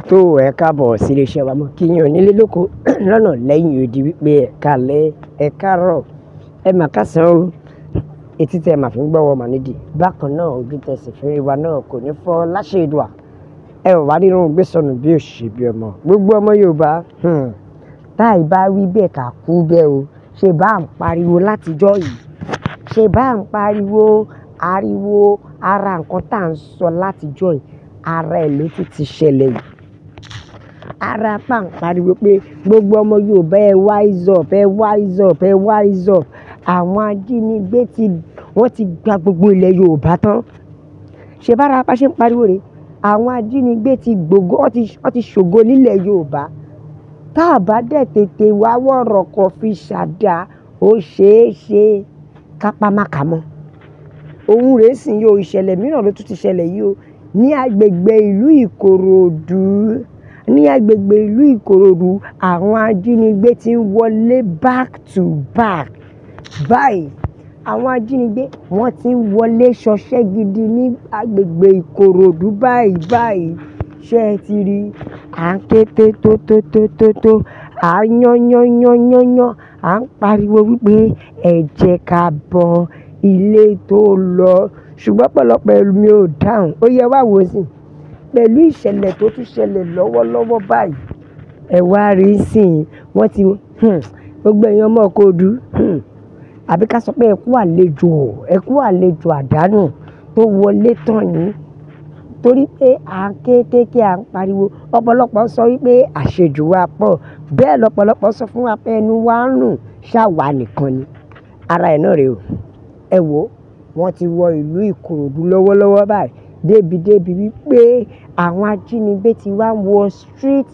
tó ẹ káàbọ̀ sí iléeṣẹ́ wa mọ́ kí yín onílé lóko lọ́nà lẹ́yìn odi wípé ẹ káalẹ́ ẹ káàárọ̀ ẹ mà kásán o etí tẹ mà fi ń gbọ́wọ́ mà nídìí bákan náà ojú tẹsí fẹ́rẹ̀ wa náà kò ní fọ́ láṣẹ Èdùà ẹ ò wá rírun gbé sọnù bí òṣì bí ọmọ gbogbo ọmọ Yorùbá táì bá wí bẹ́ẹ̀ kà kú bẹ́ẹ̀ o ṣe bá ń pariwo látijọ́ yìí ṣe bá ń pariwo ariwo ara nǹkan tá à ń sọ látijọ́ yìí ara ẹ̀ ló tún ti ṣẹlẹ̀ yìí ara pa ń pariwo pé gbogbo ọmọ Yorùbá ẹ wise up ẹ wise up ẹ wise up àwọn ajínigbé wọ́n ti gba gbogbo ilẹ̀ Yorùbá tán ṣe bára pa ṣe ń pariwo rẹ̀ àwọn ajínigbé ti gbogbo wọ́n ti ṣògo nílẹ̀ Yorùbá tá a bá dẹ̀ tètè wá wọ̀rọ̀ kan fi ṣàdá ó ṣeé ṣe kápá má kà mọ́ òun rèé sì yóò ìṣẹ̀lẹ̀ mìíràn ló tún ti ṣẹlẹ̀ yìí o ní agbègbè ìlú Ìkòròdú àwọn ajínigbé ti ń wọlé back to back báyìí àwọn ajínigbé wọ́n ti ń wọlé ṣọṣẹ́ gidi ní agbègbè Ìkòròdú báyìí ṣé ẹ ti rí à ń ké tó à ń yán à ń pariwo wípé ẹ jẹ́ ká bọ ilé tó lọ ṣùgbọ́n pọ̀lọpọ̀ ẹlòmí ò dáhùn ó yẹ wá wò sí pẹ̀lú ìṣẹ̀lẹ̀ tó tún ṣẹlẹ̀ lọ́wọ́lọ́wọ́ báyìí ẹ wá rí sí i wọ́n ti gbogbo èèyàn mọ̀ kó dù àbí ká sọ pé ẹ kú àlejò àdánù tó wọlé tán yìí torí pé à ń kéékèèké à ń pariwo ọ̀pọ̀lọpọ̀ sọ wípé àṣejù wa pọ̀ bẹ́ẹ̀ lọ́pọ̀lọpọ̀ sọ fún wa pé ẹnu wa ń rùn ṣáwa nìkan ni ara ẹ̀ náà rèé o ẹ wò wọ́n ti wọ ìlú Ìkòròdú lọ́wọ́lọ́wọ́ báyìí débi wípé àwọn ajínigbé ti wá wọ street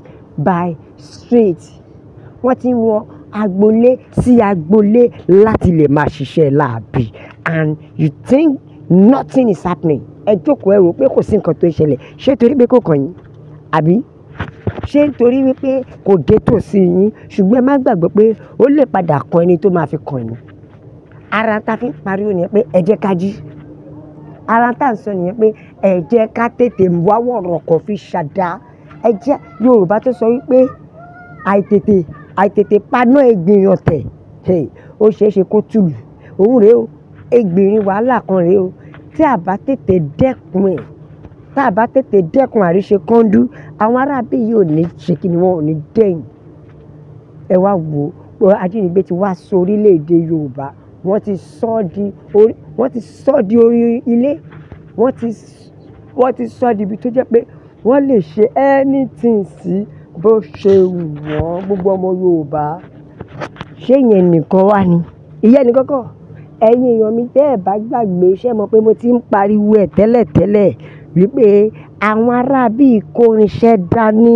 by street wọ́n ti wọ agboolé sí agboolé láti lè máa ṣiṣẹ́ láabi and you think nothing is happening ẹ jókòó ẹ rò pé kò sí nǹkan tó ń ṣẹlẹ̀ ṣé torí pé kò kàn yín àbí ṣé nítorí wípé kò dé tòsí yín ṣùgbọ́n ẹ má gbàgbé pé ó lè padà kan ẹni tó máa fi kàn yín ara tá a fi ń pariwo nìyẹn pé ẹ jẹ́ ká jí ara tá à ń sọ nìyẹn pé ẹ jẹ́ ká tètè wá wọ̀rọ̀ kan fi ṣàdá ẹ jẹ́ Yorùbá tó sọ wípé àìtètè paná ẹgbìyàn tẹ̀ ó ṣeé ṣe kó tùlù òun rèé o ẹgbìrin wàhálà kan rèé o tí a bá tètè dẹ́kun àríṣe kọ́ńdú àwọn aráabí yìí ò ní ṣe kí ni wọn ò ní dẹ́yìn ẹ wá wò ó ajínigbé ti wá sí orílẹ̀-èdè Yorùbá wọ́n ti sọ di orí ilé wọ́n ti sọ di ibi tó jẹ́ pé wọ́n lè ṣe anything sí bó ṣe wù wọ́n gbogbo ọmọ Yorùbá ṣé ìyẹn nìkan wá ni ìyẹn nìkan kọ́ ẹ̀yin èèyàn mi tẹ́ ẹ̀ bá gbàgbé ṣé mọ̀ pé mo ti ń pariwo ẹ̀ tẹ́lẹ̀ wípé àwọn aráabí kórinṣẹ́ dání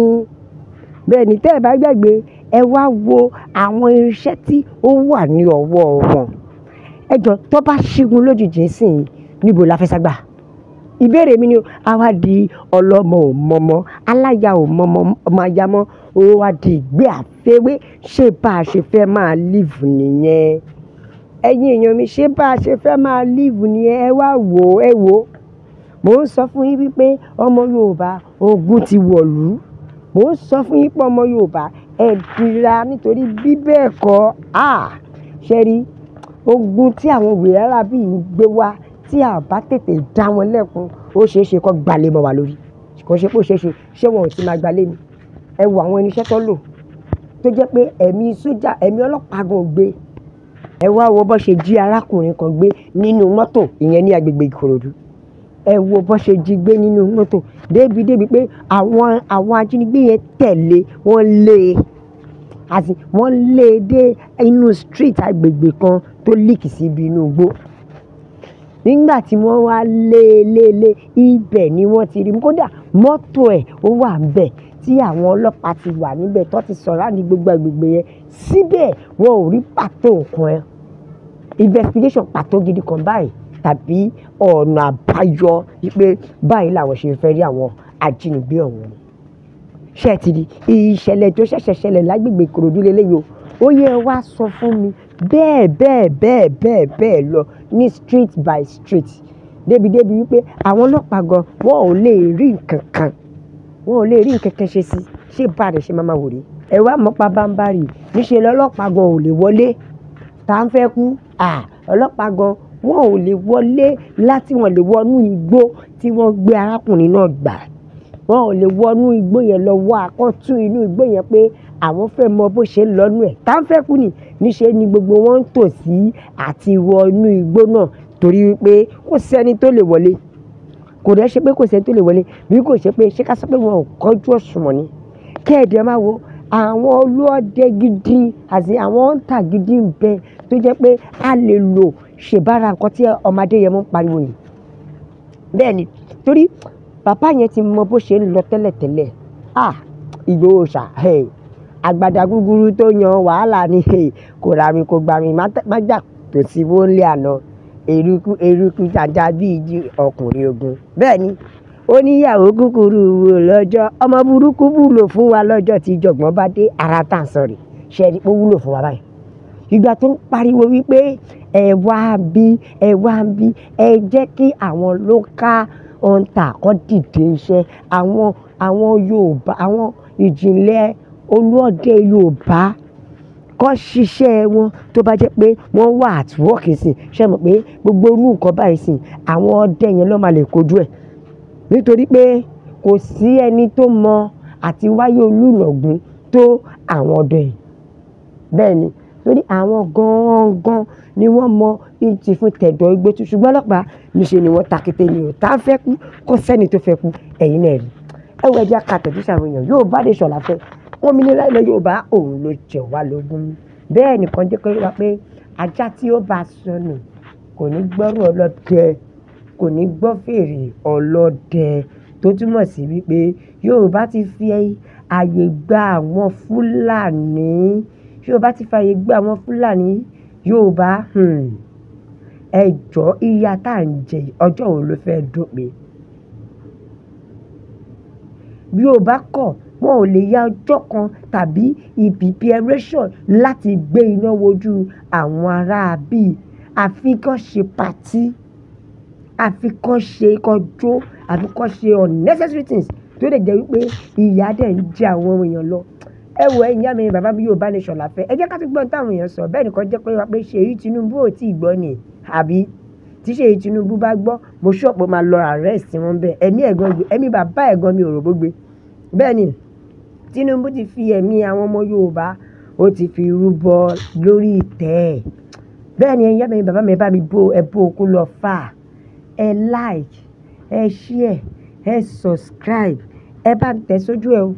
bẹ́ẹ̀ ni tẹ́ ẹ̀ bá gbàgbé ẹ wá wo àwọn irinṣẹ́ tí ó wà ní ọwọ́ wọn ẹjọ́ tó bá ṣígun lójijì sí i níbo la fẹ́ ságbà ìbéèrè mi ni a wá di ọlọ́mọ ò mọmọ aláya ò mọmọ ọmọ ayámọ́ ó wá di ìgbé àfẹ́wé ṣé bá a ṣe fẹ́ máa live nìyẹn ẹ̀yin èèyàn mi ṣé bá a ṣe fẹ́ máa live nìyẹn ẹ wá wò ó mò ń sọ fún yín wípé ọmọ Yorùbá ogun ti wọ̀lú mò ń sọ fún yín pé ọmọ Yorùbá ẹ dira nítorí bí bẹ́ẹ̀ kọ́ ṣe rí ogun tí àwọn wèrè arábí yìí gbé wá tí a bá tètè dá wọn lẹ́kun ó ṣeé ṣe kó gbalẹ̀ mọ́ wa lórí kò ṣe pé ó ṣeé ṣe ṣé wọn ò ti máa gbalẹ̀ ni ẹ wo àwọn irinṣẹ́ tó lò tó jẹ́ pé ẹ̀mí sójà ẹ̀mí ọlọ́pàá gan gbé ẹ wá wo bó ṣe jí arákùnrin kan gbé nínú mọ́tò ìyẹn ní agbègbè Ìkòròdú ẹ wo bó ṣe jí gbé nínú mọ́tò débi pé àwọn ajínigbé yẹn tẹ̀lé wọ́n lé dé inú street agbègbè kan tó líkì síbi inú igbó nígbà tí wọ́n wá lé ibẹ̀ ni wọ́n ti rí kódà mọ́tò ẹ̀ ó wà ńbẹ̀ tí àwọn ọlọ́pàá ti wà níbẹ̀ tó ti sọ̀rọ̀ ní gbogbo agbègbè yẹn síbẹ̀ wọn ò rí pàtó nǹkan investigation pàtó gidi kan báyìí tàbí ọ̀nà àbáyọ wípé báyìí làwọn ṣe fẹ́ rí àwọn ajínigbé ọ̀hún ṣé ti di ìṣẹ̀lẹ̀ tó ṣẹ̀ṣẹ̀ ṣẹlẹ̀ lágbègbè Ìkòròdú lélẹ́yìí ó yẹ wá sọ fún mi bẹ́ẹ̀ lọ ní street by street débi wípé àwọn ọlọ́pàá gan wọn ò lè rí nǹkan kan wọn ò lè rí nǹkankan ṣe sí ṣé bá rẹ̀ ṣe máa wò rí ẹ wá mọ́pá bámbárì níṣẹ́ lọ́lọ́pàá gan ò lè wọlé tá ń fẹ́ kú ọlọ́pàá gan wọn ò lè wọlé láti wọn lè wọnú igbó tí wọ́n gbé arákùnrin náà gbà wọn ò lè wọnú igbó yẹn lọ wá àkọ́tú inú igbó yẹn pé àwọn fẹ́ mọ bó ṣe ń lọ́nú ẹ̀ tá ń fẹ́ kú ni níṣẹ́ ni gbogbo wọn ń tò sí àti wọnú igbó náà torí pé kò sẹ́ni tó lè wọlé kò dẹ́ ṣe pé kò sẹ́ni tó lè wọlé bí kò ṣe pé ṣé ká sọ pé wọn ò kọjú òṣùwọ̀n ni kẹ́ẹ̀dẹ̀ máa wo àwọn olóòdẹ gidi àti àwọn ọ̀ǹtà gidi ń bẹ tó jẹ́ pé a lè lò ṣèbára nǹkan tí ọmọdé yẹn mọ́ ń pariwo yìí bẹ́ẹ̀ ni torí bàbá yẹn ti mọ bó ṣe ń lọ tẹ́lẹ̀tẹ́lẹ̀ Ìgbòho ṣá àgbàdà gúgúrú tó yan wàhálà ni kò rà mí kò gbà mí má jà tó sí wọ́n lé àná eruku jàjà bíi jí ọkùnrin ogun bẹ́ẹ̀ ni ó níyàwó kúkúrú wò lọ́jọ́ ọmọ burúkú wúlò fún wa lọ́jọ́ tí ìjọ̀gbọ́n bá dé ara tá à ń sọ̀rọ̀ ṣe é wúlò fún wa báyìí ìgbà tó ń pariwo wípé ẹ wá bí ẹ jẹ́ kí àwọn local hunter kọ́ dìde iṣẹ́ àwọn Yorùbá àwọn ìjìnlẹ̀ olóòdẹ Yorùbá kọ́ ṣiṣẹ́ wọn tó bá jẹ́ pé wọ́n wà at work sí ṣe mọ̀ pé gbogbo inú nǹkan báyìí sí àwọn ọdẹ yẹn ló máa lè kojú ẹ̀ nítorí pé kò sí ẹni tó mọ àti wáyé olùnàgún tó àwọn ọdẹ yìí bẹ́ẹ̀ ni torí àwọn gangan ni wọ́n mọ ìtì fún tẹ̀dọ̀ igbó tó ṣùgbọ́n ọlọ́pàá níṣe ni wọ́n takété ni ò tá fẹ́ kú kó sẹ́ni tó fẹ́ kú ẹ̀yin náà rí ẹwọ ẹja kàtẹ́jú sàwọn èèyàn Yorùbá lè ṣọ̀lá fẹ́ òmìnira ilẹ̀ Yorùbá òun ló jẹ wá lógún bẹ́ẹ̀ nìkan jẹ́ wá pé ajá tí ó bá sọnù kò ní gbọ́rọ̀ ọlọ́dẹ kò ní gbọ́ fèrè ọlọ́dẹ tó túmọ̀ sí wípé Yorùbá ti fi àyè gba àwọn Fúlàní Yorùbá ti fi àyè gba àwọn Fúlàní Yorùbá ẹjọ́ ìyà tá à ń jẹ ọjọ́ wo ló fẹ́ dópin bí Yorùbá kọ̀ wọn ò lè ya ọjọ́ kan tàbí preparation láti gbé iná wojú àwọn ará bíi àfi kán ṣe pàtí àfi kán ṣe kọjó àfi kán ṣe unnecessary things tó lè jẹ́ wípé ìyà dẹ̀ ń jẹ àwọn èèyàn lọ ẹ wo ẹ̀yin àmì bàbá bí Yorùbá lè ṣọ̀lá fẹ́ ẹ jẹ́ ká tún gbọ́n táwọn èèyàn sọ bẹ́ẹ̀ nìkan jẹ́ pé wá pé Ṣèyí Tinubu ò tí ì gbọ́ ni àbí tí Ṣèyí Tinubu bá gbọ́ mo ṣọ́ọ̀pù máa lọ arrest wọn bẹ́ẹ̀ ẹ̀mí ẹ̀gan gbé ẹ̀mí bàbá ẹ̀gan mi ò rò gbogbo bẹ́ẹ̀ ni Tinubu ti fi ẹ̀mí àwọn ọmọ Yorùbá ó ti fi rúbọ lórí ìtẹ́ ẹ̀ bẹ́ẹ̀ ni ẹ̀yin àmì bàbá mi bá mi ẹ bó okun lọ fà ẹ like ẹ share ẹ subscribe ẹ bá tẹ̀ sójú ẹ o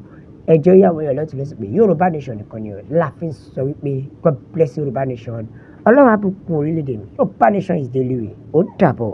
ẹjọ́ ìyàwó ẹ̀ lọ́tún lọ́sí pé Yorùbá nation nìkan ni láàfin sọ wípé God bless Yorùbá nation Ọlọ́run á bùkún orílẹ̀-èdè mi Yorùbá nation is daily way ó dàbọ̀.